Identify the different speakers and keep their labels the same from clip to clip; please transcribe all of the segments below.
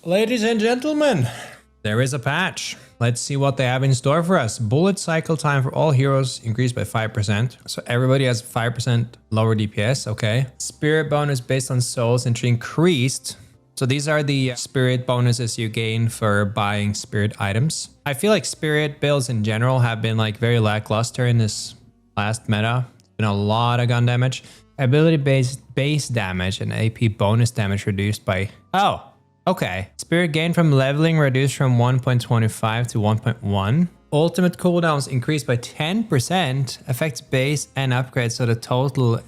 Speaker 1: Ladies and gentlemen, there is a patch. Let's see what they have in store for us. Bullet cycle time for all heroes increased by 5%. So everybody has 5% lower DPS, okay. Spirit bonus based on souls entry increased. So these are the spirit bonuses you gain for buying spirit items. I feel like spirit builds in general have been like very lackluster in this last meta. It's been a lot of gun damage. Ability based base damage and AP bonus damage reduced by... Oh, okay. Spirit gain from leveling reduced from 1.25 to 1.1. Ultimate cooldowns increased by 10%. Affects base and upgrades, so the total...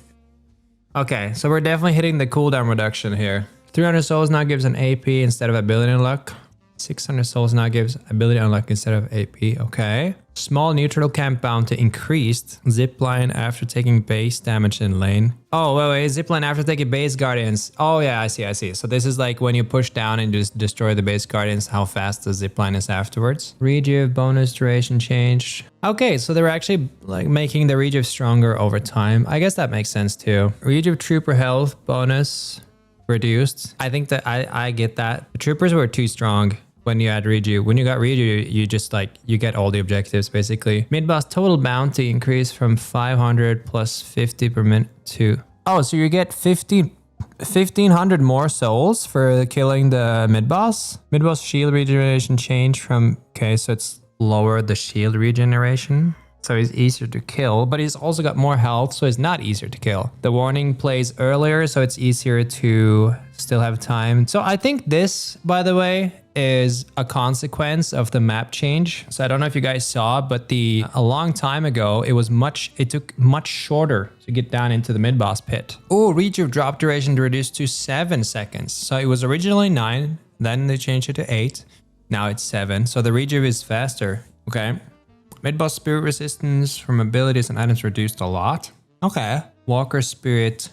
Speaker 1: Okay, so we're definitely hitting the cooldown reduction here. 300 souls now gives an AP instead of ability unlock. 600 souls now gives ability unlock instead of AP. Okay. Small neutral camp bounty increased. Zipline after taking base damage in lane. Oh, wait. Zipline after taking base guardians. Oh, yeah, I see. So this is like when you push down and just destroy the base guardians, how fast the zipline is afterwards. Rejuve bonus duration changed. Okay, so they're actually like making the rejuve stronger over time. I guess that makes sense too. Rejuve trooper health bonus reduced. I think that I get that. The troopers were too strong. When you add rejuve, when you got rejuve, you just like, you get all the objectives basically. Mid-boss total bounty increased from 500 plus 50 per minute to... Oh, so you get 1,500 more souls for killing the mid-boss? Mid-boss shield regeneration changed from... Okay, so it's lower the shield regeneration. So he's easier to kill, but he's also got more health, so it's not easier to kill. The warning plays earlier, so it's easier to still have time. So I think this, by the way, is a consequence of the map change. So I don't know if you guys saw, but a long time ago, it took much shorter to get down into the mid-boss pit. Oh, rejuve drop duration reduced to 7 seconds. So it was originally 9, then they changed it to 8. Now it's 7, so the rejuve is faster. Okay. Mid-boss spirit resistance from abilities and items reduced a lot. Okay. Walker spirit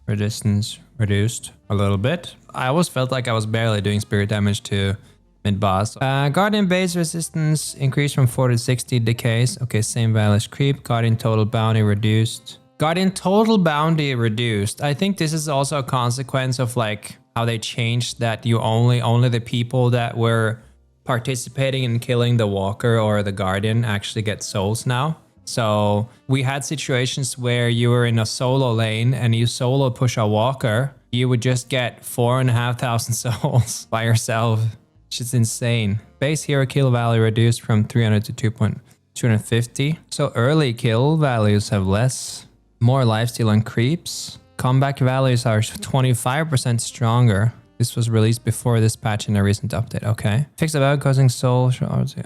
Speaker 1: resistance reduced a little bit. I always felt like I was barely doing spirit damage to mid-boss. Guardian base resistance increased from 4 to 60 decays. Okay, same value as creep. Guardian total bounty reduced. Guardian total bounty reduced. I think this is also a consequence of like how they changed that you only the people that were participating in killing the walker or the guardian actually get souls now. So we had situations where you were in a solo lane and you solo push a walker, you would just get 4,500 souls by yourself, which is insane. Base hero kill value reduced from 300 to 250. So early kill values have less. More lifesteal and creeps. Comeback values are 25% stronger. This was released before this patch in a recent update. Okay. Fix about causing soul.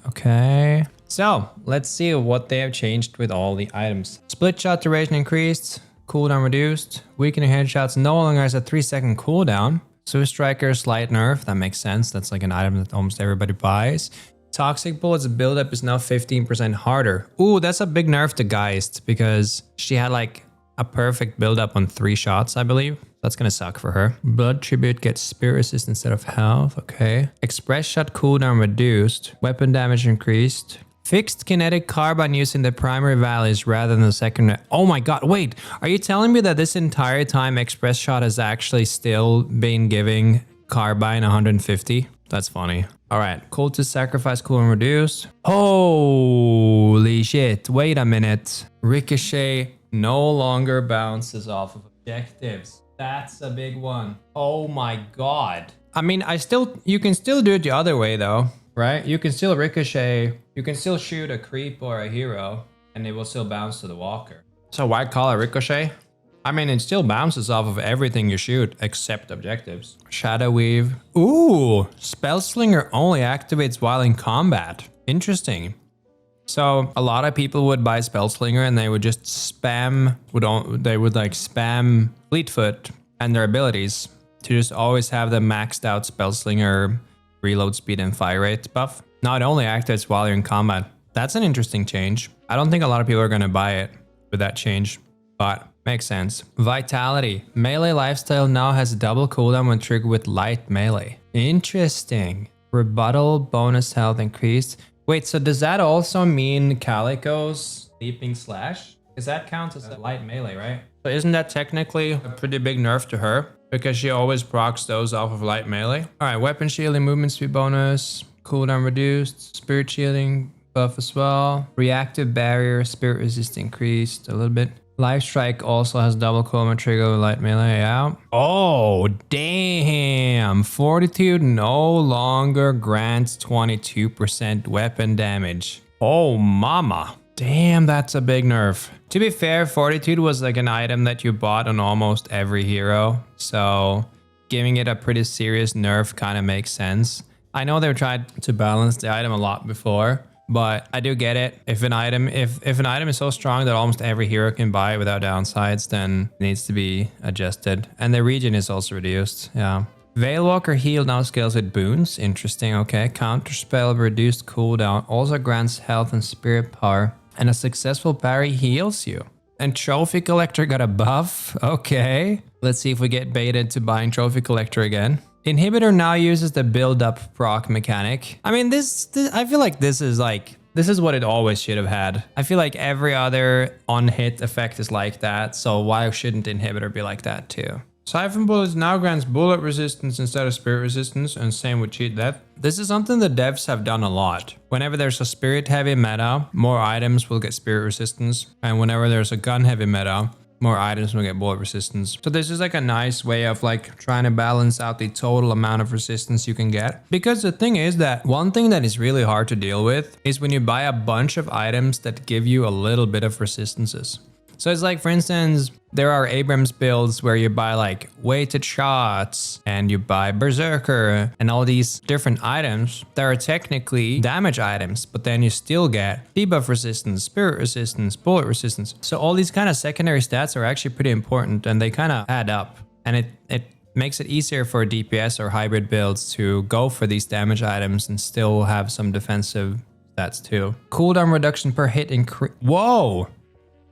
Speaker 1: Okay. So let's see what they have changed with all the items. Split shot duration increased. Cooldown reduced. Weakening headshots no longer has a 3-second cooldown. Swift Striker slight nerf. That makes sense. That's like an item that almost everybody buys. Toxic Bullets buildup is now 15% harder. Ooh, that's a big nerf to Geist because she had like a perfect buildup on 3 shots, I believe. That's gonna suck for her. Blood Tribute gets Spirit Resist instead of health. Okay. Express Shot cooldown reduced. Weapon damage increased. Fixed kinetic carbine used in the primary valleys rather than the secondary. Oh my god, wait. Are you telling me that this entire time Express Shot has actually still been giving carbine 150? That's funny. Alright, Cultist Sacrifice cooldown reduced. Holy shit. Wait a minute. Ricochet no longer bounces off of objectives. That's a big one. Oh my god. I mean, you can still do it the other way though, right? You can still ricochet, you can still shoot a creep or a hero and it will still bounce to the walker. So why call it ricochet? I mean, it still bounces off of everything you shoot except objectives. Shadow Weave. Ooh, Spellslinger only activates while in combat. Interesting. So a lot of people would buy Spellslinger and they would just spam Fleetfoot and their abilities to just always have the maxed out Spellslinger reload speed and fire rate buff. Now it only activates while you're in combat. That's an interesting change. I don't think a lot of people are going to buy it with that change, but makes sense. Vitality. Melee lifestyle now has double cooldown when triggered with light melee. Interesting. Rebuttal bonus health increased. Wait, so does that also mean Calico's Leaping Slash? Because that counts as a light melee, right? So isn't that technically a pretty big nerf to her? because she always procs those off of light melee. All right, weapon shielding, movement speed bonus, cooldown reduced, spirit shielding buff as well. Reactive barrier, spirit resist increased a little bit. Life strike also has double cooldown trigger with light melee. Yeah. Oh, damn. Fortitude no longer grants 22% weapon damage. Oh, mama. Damn, that's a big nerf. To be fair, Fortitude was like an item that you bought on almost every hero. So giving it a pretty serious nerf kind of makes sense. I know they've tried to balance the item a lot before, but I do get it. If an item is so strong that almost every hero can buy it without downsides, then it needs to be adjusted. And the regen is also reduced. Yeah. Veilwalker heal now scales with boons. Interesting. Okay. Counterspell reduced cooldown also grants health and spirit power. And a successful parry heals you. And Trophy Collector got a buff. Okay. Let's see if we get baited to buying Trophy Collector again. Inhibitor now uses the build-up proc mechanic. I mean, this I feel like this is what it always should have had. I feel like every other on-hit effect is like that, so why shouldn't Inhibitor be like that too? Siphon Bullets now grants bullet resistance instead of spirit resistance, and same with Cheat Death. This is something the devs have done a lot. Whenever there's a spirit heavy meta, more items will get spirit resistance, and whenever there's a gun heavy meta, more items will get bullet resistance. So this is like a nice way of like trying to balance out the total amount of resistance you can get. Because the thing is that one thing that is really hard to deal with is when you buy a bunch of items that give you a little bit of resistances. So it's like, for instance, there are Abrams builds where you buy like weighted shots and you buy Berserker and all these different items that are technically damage items, but then you still get debuff resistance, spirit resistance, bullet resistance. So all these kind of secondary stats are actually pretty important and they kind of add up, and it makes it easier for DPS or hybrid builds to go for these damage items and still have some defensive stats too. Cooldown reduction per hit increase. Whoa!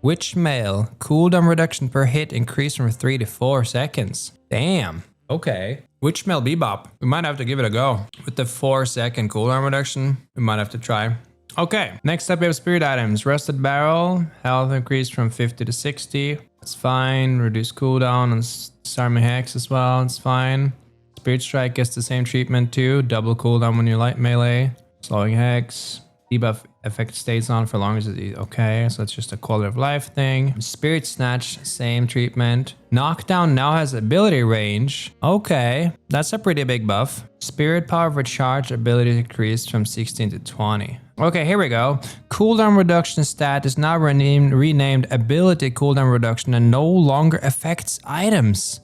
Speaker 1: Witchmail, cooldown reduction per hit increased from 3 to 4 seconds. Damn. Okay. Witchmail Bebop. We might have to give it a go. With the 4-second cooldown reduction, we might have to try. Okay. Next up, we have spirit items. Rusted Barrel, health increased from 50 to 60. That's fine. Reduced cooldown on Starmie Hex as well. It's fine. Spirit Strike gets the same treatment too. Double cooldown when you light melee. Slowing Hex. Debuff effect stays on for long as it. Okay, so it's just a quality of life thing. Spirit Snatch, same treatment. Knockdown now has ability range. Okay, that's a pretty big buff. Spirit Power Recharge ability decreased from 16 to 20. Okay, here we go. Cooldown reduction stat is now renamed ability cooldown reduction and no longer affects items.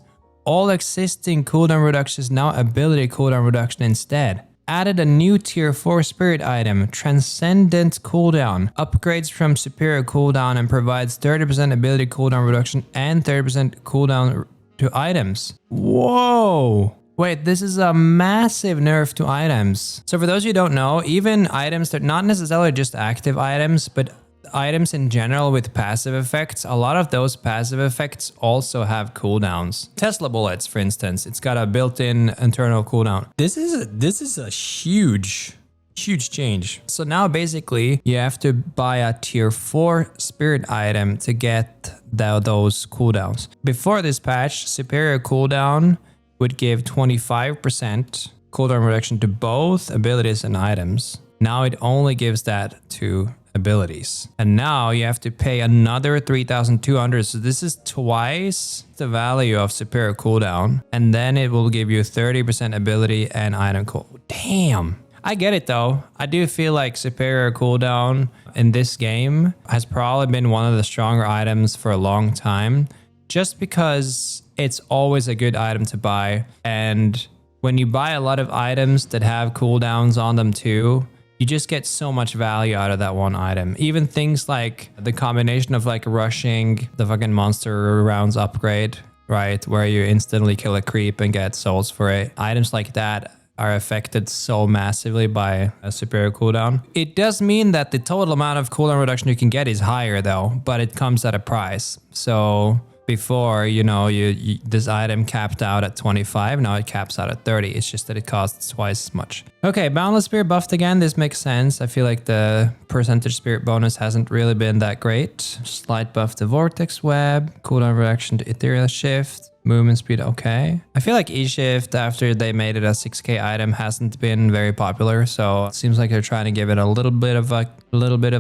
Speaker 1: All existing cooldown reduction is now ability cooldown reduction instead. Added a new tier 4 spirit item, Transcendent Cooldown. Upgrades from superior cooldown and provides 30% ability cooldown reduction and 30% cooldown to items. Whoa! Wait, this is a massive nerf to items. So for those who don't know, even items that not necessarily just active items, but items in general with passive effects, a lot of those passive effects also have cooldowns. Tesla bullets, for instance, it's got a built-in internal cooldown. This is a huge change. So now basically you have to buy a tier 4 spirit item to get those cooldowns. Before this patch, superior cooldown would give 25% cooldown reduction to both abilities and items. Now it only gives that to abilities. And now you have to pay another 3,200. So this is twice the value of superior cooldown. And then it will give you 30% ability and item cool. Damn. I get it though. I do feel like superior cooldown in this game has probably been one of the stronger items for a long time, just because it's always a good item to buy. And when you buy a lot of items that have cooldowns on them too, you just get so much value out of that one item. Even things like the combination of like rushing the fucking monster rounds upgrade, right? Where you instantly kill a creep and get souls for it. Items like that are affected so massively by a superior cooldown. It does mean that the total amount of cooldown reduction you can get is higher though, but it comes at a price. So before, you know, this item capped out at 25, now it caps out at 30. It's just that it costs twice as much. Okay, Boundless Spirit buffed again. This makes sense. I feel like the percentage spirit bonus hasn't really been that great. Slight buff to Vortex Web, cooldown reaction to Ethereal Shift. Movement speed, okay. I feel like E-Shift, after they made it a 6K item, hasn't been very popular. So it seems like they're trying to give it a little bit of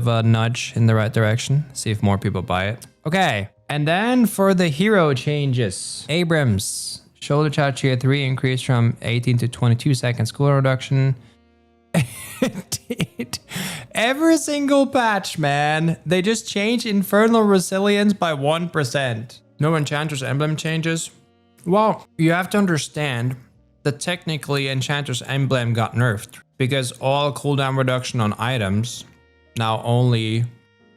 Speaker 1: a nudge in the right direction. See if more people buy it. Okay. And then for the hero changes, Abrams, shoulder charge tier 3 increased from 18 to 22 seconds cooldown reduction. Dude, every single patch, man. They just changed Infernal Resilience by 1%. No Enchanter's Emblem changes? Well, you have to understand that technically Enchanter's Emblem got nerfed because all cooldown reduction on items now only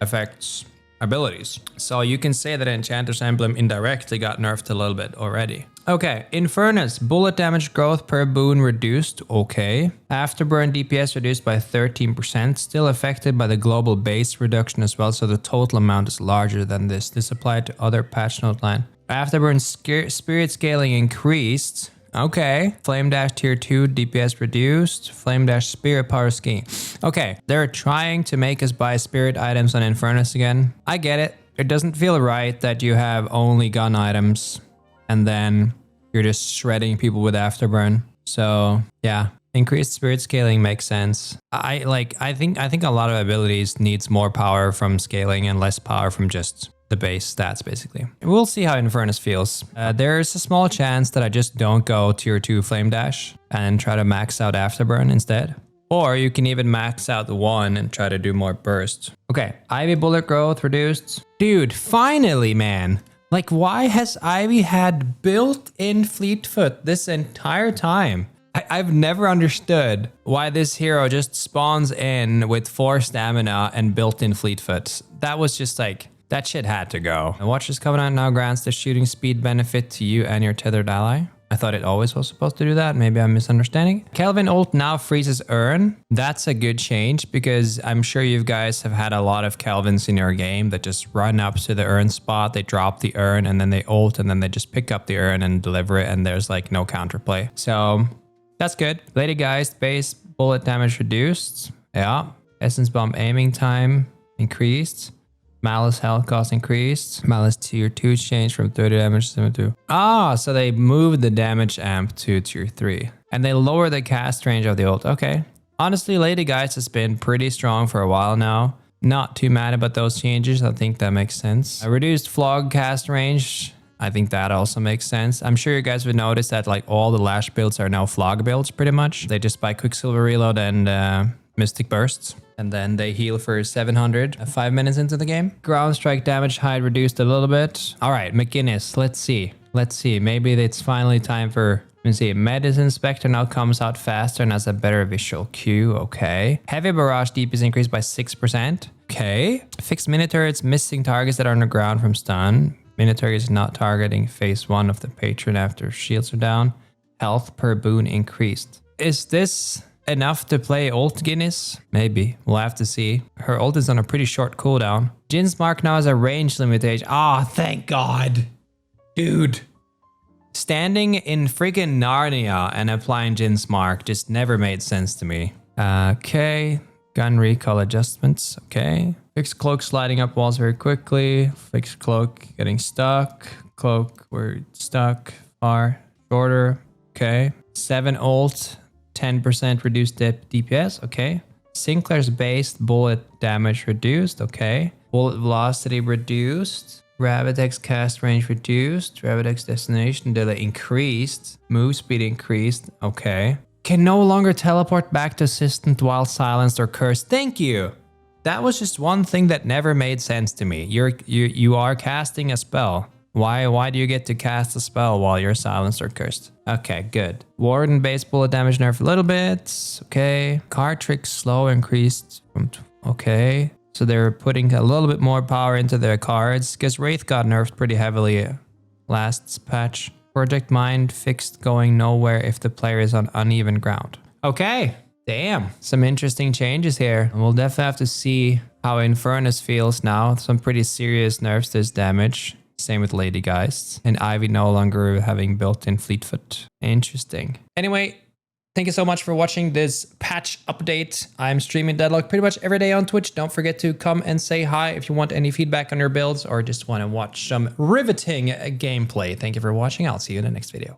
Speaker 1: affects abilities. So you can say that Enchanter's Emblem indirectly got nerfed a little bit already. Okay, Infernus, bullet damage growth per boon reduced, okay. Afterburn DPS reduced by 13%, still affected by the global base reduction as well, so the total amount is larger than this. This applied to other patch note line. Afterburn spirit scaling increased, okay. Flame Dash tier 2 DPS reduced, Flame Dash spirit power skiing. Okay, they're trying to make us buy spirit items on Infernus again. I get it. It doesn't feel right that you have only gun items and then you're just shredding people with afterburn. So yeah, increased spirit scaling makes sense. I think a lot of abilities needs more power from scaling and less power from just the base stats, basically. We'll see how Infernus feels. There's a small chance that I just don't go tier 2 Flame Dash and try to max out afterburn instead. Or you can even max out the 1 and try to do more burst. Okay, Ivy bullet growth reduced. Dude, finally, man. Like, why has Ivy had built-in Fleetfoot this entire time? I've never understood why this hero just spawns in with 4 stamina and built-in Fleetfoot. That was just like, that shit had to go. The Watcher's Covenant now grants the shooting speed benefit to you and your tethered ally. I thought it always was supposed to do that. Maybe I'm misunderstanding. Kelvin ult now freezes urn. That's a good change because I'm sure you guys have had a lot of Kelvins in your game that just run up to the urn spot. They drop the urn and then they ult and then they just pick up the urn and deliver it. And there's like no counterplay. So that's good. Lady Geist base bullet damage reduced. Yeah. Essence Bomb aiming time increased. Malice health cost increased. Malice tier 2 changed from 30 damage to 72. Ah, so they moved the damage amp to tier 3. And they lower the cast range of the ult. Okay. Honestly, Lady Geist has been pretty strong for a while now. Not too mad about those changes. I think that makes sense. A reduced Flog cast range. I think that also makes sense. I'm sure you guys would notice that like all the Lash builds are now Flog builds pretty much. They just buy Quicksilver Reload and Mystic Bursts. And then they heal for 700 5 minutes into the game. Ground strike damage height reduced a little bit. All right, McGinnis, let's see. Maybe it's finally time for, let me see. Medicine Spectre now comes out faster and has a better visual cue. Okay. Heavy Barrage DPS increased by 6%. Okay. Fixed mini-turrets, missing targets that are on the ground from stun. Mini-turrets not targeting phase 1 of the patron after shields are down. Health per boon increased. Is this enough to play ult Guinness? Maybe. We'll have to see. Her ult is on a pretty short cooldown. Jin's Mark now has a range limitation. Ah, oh, thank God. Dude. Standing in freaking Narnia and applying Jin's Mark just never made sense to me. Okay. Gun recall adjustments. Okay. Fixed cloak sliding up walls very quickly. Fixed cloak getting stuck. Cloak, we're stuck. Far shorter. Okay. 7 ult. 10% reduced DPS, okay. Sinclair's base bullet damage reduced, okay. Bullet velocity reduced. Rabbitex cast range reduced. Rabbitex destination delay increased. Move speed increased, okay. Can no longer teleport back to assistant while silenced or cursed. Thank you. That was just one thing that never made sense to me. You are casting a spell. Why do you get to cast a spell while you're silenced or cursed? Okay, good. Warden base bullet damage nerf a little bit. Okay. Card trick slow increased from... Okay. So they're putting a little bit more power into their cards because Wraith got nerfed pretty heavily last patch. Project Mind fixed going nowhere if the player is on uneven ground. Okay. Damn. Some interesting changes here. We'll definitely have to see how Infernus feels now. Some pretty serious nerfs to this damage. Same with Lady Geist. And Ivy no longer having built-in Fleetfoot. Interesting. Anyway, Thank you so much for watching this patch update. I'm streaming Deadlock pretty much every day on Twitch. Don't forget to come and say hi if you want any feedback on your builds or just want to watch some riveting gameplay. Thank you for watching. I'll see you in the next video.